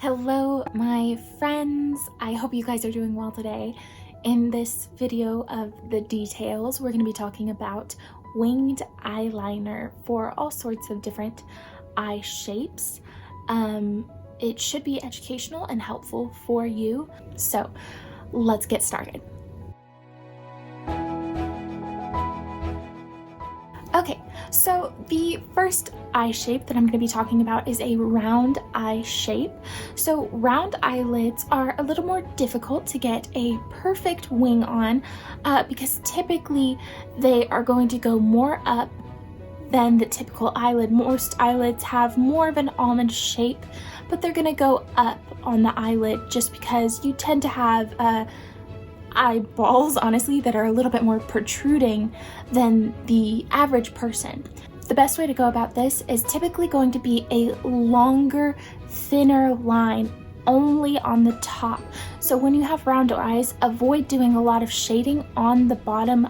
Hello, my friends. I hope you guys are doing well today. In this video of the details, we're going to be talking about winged eyeliner for all sorts of different eye shapes. It should be educational and helpful for you. So let's get started. Okay, so the first eye shape that I'm going to be talking about is a round eye shape. So round eyelids are a little more difficult to get a perfect wing on because typically they are going to go more up than the typical eyelid. Most eyelids have more of an almond shape, but they're going to go up on the eyelid just because you tend to have eyeballs, honestly, that are a little bit more protruding than the average person. The best way to go about this is typically going to be a longer, thinner line only on the top. So when you have round eyes, avoid doing a lot of shading on the bottom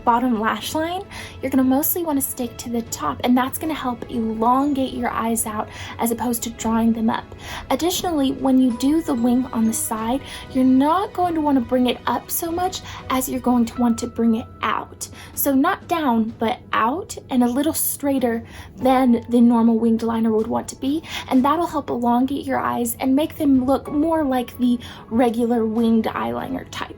bottom lash line. You're going to mostly want to stick to the top, and that's going to help elongate your eyes out as opposed to drawing them up. Additionally, when you do the wing on the side, you're not going to want to bring it up so much as you're going to want to bring it out. So not down, but out and a little straighter than the normal winged liner would want to be, and that'll help elongate your eyes and make them look more like the regular winged eyeliner type.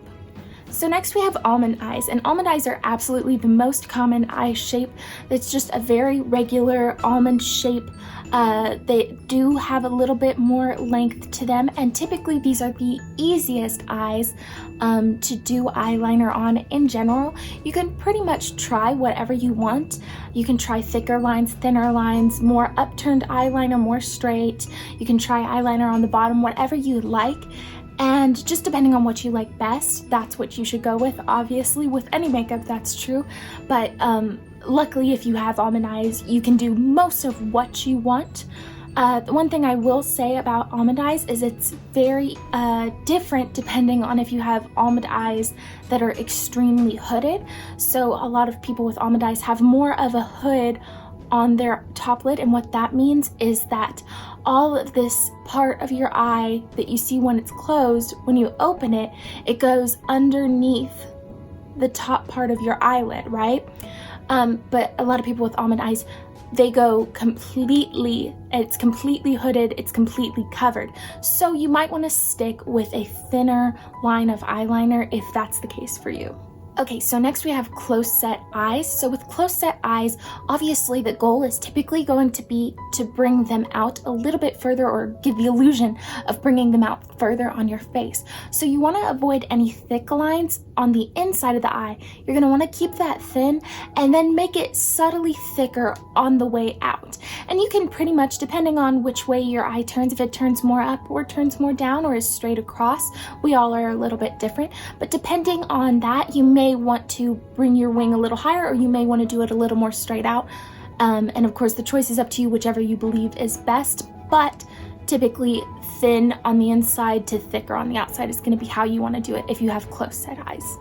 So next we have almond eyes, and almond eyes are absolutely the most common eye shape. It's just a very regular almond shape. They do have a little bit more length to them, and typically these are the easiest eyes to do eyeliner on in general. You can pretty much try whatever you want. You can try thicker lines, thinner lines, more upturned eyeliner, more straight. You can try eyeliner on the bottom, whatever you like. And just depending on what you like best, that's what you should go with. Obviously, with any makeup, that's true. But luckily, if you have almond eyes, you can do most of what you want. The one thing I will say about almond eyes is it's very different depending on if you have almond eyes that are extremely hooded. So a lot of people with almond eyes have more of a hood on their top lid, and what that means is that all of this part of your eye that you see when it's closed, when you open it, it goes underneath the top part of your eyelid, right? But a lot of people with almond eyes, they go completely, it's completely hooded, it's completely covered. So you might want to stick with a thinner line of eyeliner if that's the case for you. Okay, so next we have close set eyes. So with close set eyes, obviously the goal is typically going to be to bring them out a little bit further, or give the illusion of bringing them out further on your face. So you want to avoid any thick lines on the inside of the eye. You're going to want to keep that thin and then make it subtly thicker on the way out. And you can pretty much, depending on which way your eye turns, if it turns more up or turns more down or is straight across, we all are a little bit different. But depending on that, you may want to bring your wing a little higher, or you may want to do it a little more straight out. And of course, the choice is up to you, whichever you believe is best. But typically, thin on the inside to thicker on the outside is going to be how you want to do it if you have close set eyes.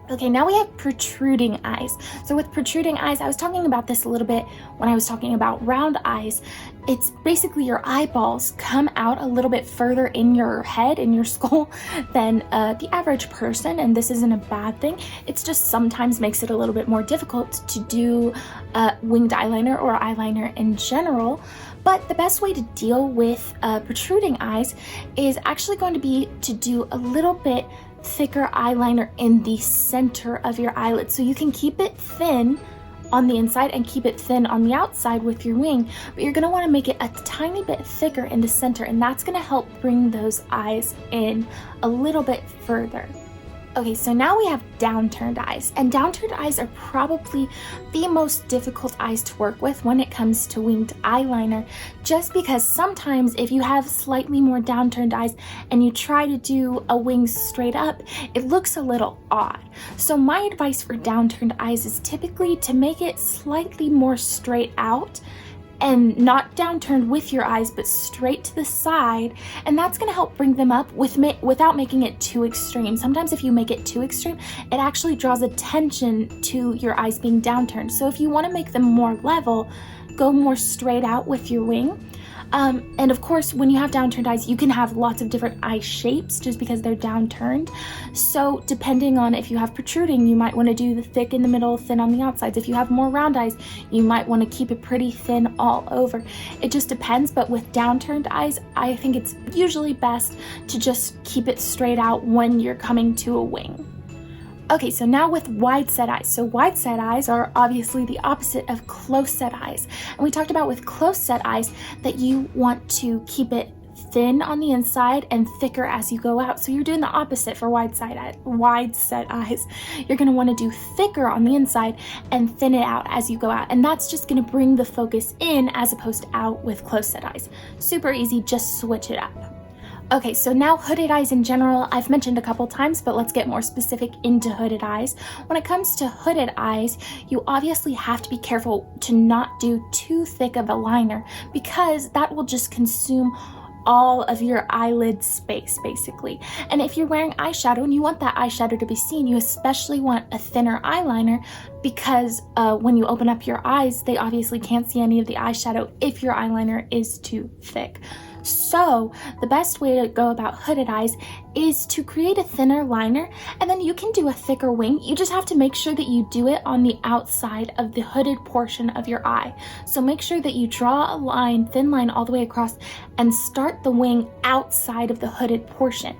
Okay, now we have protruding eyes. So with protruding eyes, I was talking about this a little bit when I was talking about round eyes. It's basically your eyeballs come out a little bit further in your head, in your skull, than the average person, and this isn't a bad thing. It's just sometimes makes it a little bit more difficult to do winged eyeliner or eyeliner in general. But the best way to deal with protruding eyes is actually going to be to do a little bit thicker eyeliner in the center of your eyelid. So you can keep it thin on the inside and keep it thin on the outside with your wing, but you're going to want to make it a tiny bit thicker in the center, and that's going to help bring those eyes in a little bit further. Okay, so now we have downturned eyes, and downturned eyes are probably the most difficult eyes to work with when it comes to winged eyeliner, just because sometimes if you have slightly more downturned eyes and you try to do a wing straight up, it looks a little odd. So my advice for downturned eyes is typically to make it slightly more straight out, and not downturned with your eyes, but straight to the side, and that's going to help bring them up without making it too extreme. Sometimes if you make it too extreme, it actually draws attention to your eyes being downturned. So if you want to make them more level, go more straight out with your wing. And of course, when you have downturned eyes, you can have lots of different eye shapes just because they're downturned. So depending on if you have protruding, you might want to do the thick in the middle, thin on the outsides. If you have more round eyes, you might want to keep it pretty thin all over. It just depends, but with downturned eyes, I think it's usually best to just keep it straight out when you're coming to a wing. Okay, so now with wide set eyes. So wide set eyes are obviously the opposite of close set eyes. And we talked about with close set eyes that you want to keep it thin on the inside and thicker as you go out. So you're doing the opposite for wide set eyes. You're going to want to do thicker on the inside and thin it out as you go out. And that's just going to bring the focus in as opposed to out with close set eyes. Super easy, just switch it up. Okay, so now hooded eyes in general, I've mentioned a couple times, but let's get more specific into hooded eyes. When it comes to hooded eyes, you obviously have to be careful to not do too thick of a liner because that will just consume all of your eyelid space, basically. And if you're wearing eyeshadow and you want that eyeshadow to be seen, you especially want a thinner eyeliner because when you open up your eyes, they obviously can't see any of the eyeshadow if your eyeliner is too thick. So the best way to go about hooded eyes is to create a thinner liner, and then you can do a thicker wing. You just have to make sure that you do it on the outside of the hooded portion of your eye. So make sure that you draw a line, thin line all the way across, and start the wing outside of the hooded portion.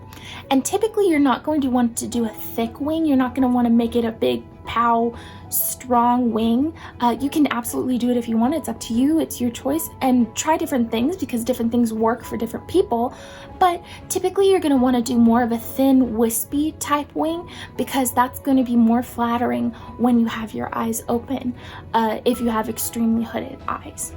And typically you're not going to want to do a thick wing. You're not going to want to make it a big pow strong wing. You can absolutely do it if you want. It's up to you, it's your choice, and try different things because different things work for different people. But typically you're going to want to do more of a thin wispy type wing because that's going to be more flattering when you have your eyes open if you have extremely hooded eyes.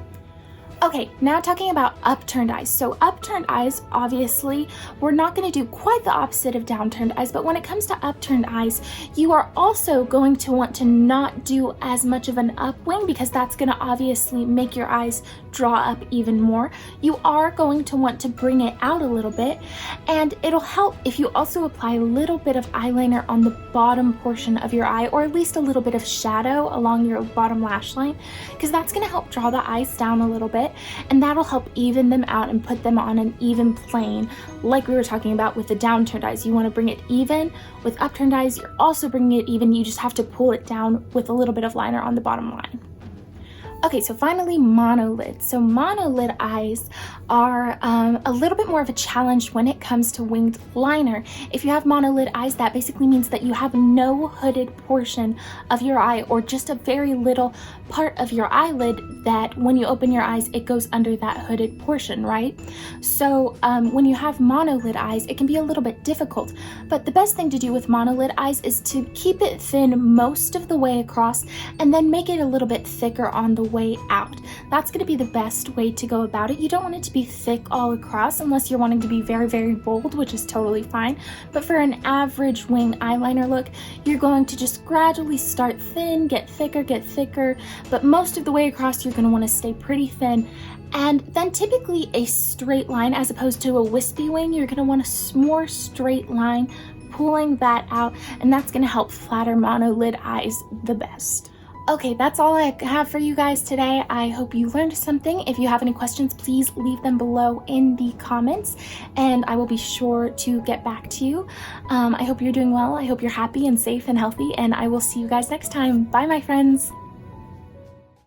Okay, now talking about upturned eyes. So upturned eyes, obviously, we're not going to do quite the opposite of downturned eyes, but when it comes to upturned eyes, you are also going to want to not do as much of an upwing because that's going to obviously make your eyes draw up even more. You are going to want to bring it out a little bit, and it'll help if you also apply a little bit of eyeliner on the bottom portion of your eye, or at least a little bit of shadow along your bottom lash line, because that's going to help draw the eyes down a little bit. And that'll help even them out and put them on an even plane, like we were talking about with the downturned eyes. You want to bring it even. With upturned eyes, you're also bringing it even. You just have to pull it down with a little bit of liner on the bottom line. Okay, so finally, monolid. So monolid eyes are a little bit more of a challenge when it comes to winged liner. If you have monolid eyes, that basically means that you have no hooded portion of your eye, or just a very little part of your eyelid that when you open your eyes, it goes under that hooded portion, right? So when you have monolid eyes, it can be a little bit difficult, but the best thing to do with monolid eyes is to keep it thin most of the way across and then make it a little bit thicker on the way out. That's going to be the best way to go about it. You don't want it to be thick all across unless you're wanting to be very, very bold, which is totally fine. But for an average wing eyeliner look, you're going to just gradually start thin, get thicker, but most of the way across you're going to want to stay pretty thin. And then typically a straight line as opposed to a wispy wing, you're going to want a more straight line, pulling that out, and that's going to help flatter monolid eyes the best. Okay, that's all I have for you guys today. I hope you learned something. If you have any questions, please leave them below in the comments, and I will be sure to get back to you. I hope you're doing well. I hope you're happy and safe and healthy, and I will see you guys next time. Bye, my friends.